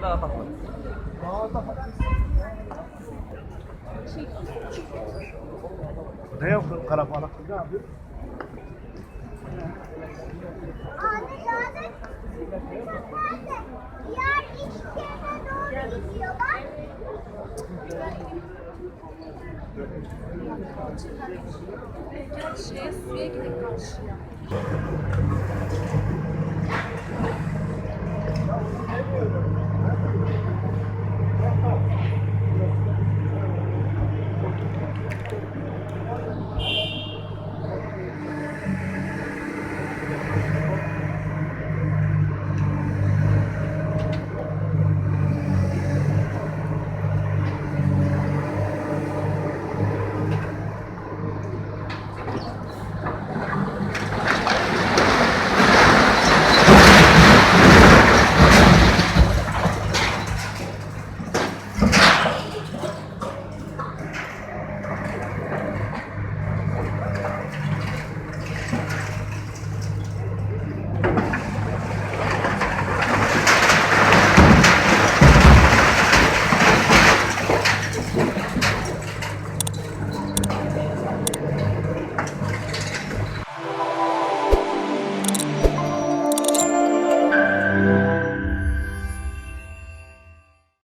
daha tatlı. Ne yapıyorsun karabalık? Ne yapıyorsun? Anne zaten nerede? Diğer işlerine doğru gidiyor bak. Gel şeye suya gidelim karşıya.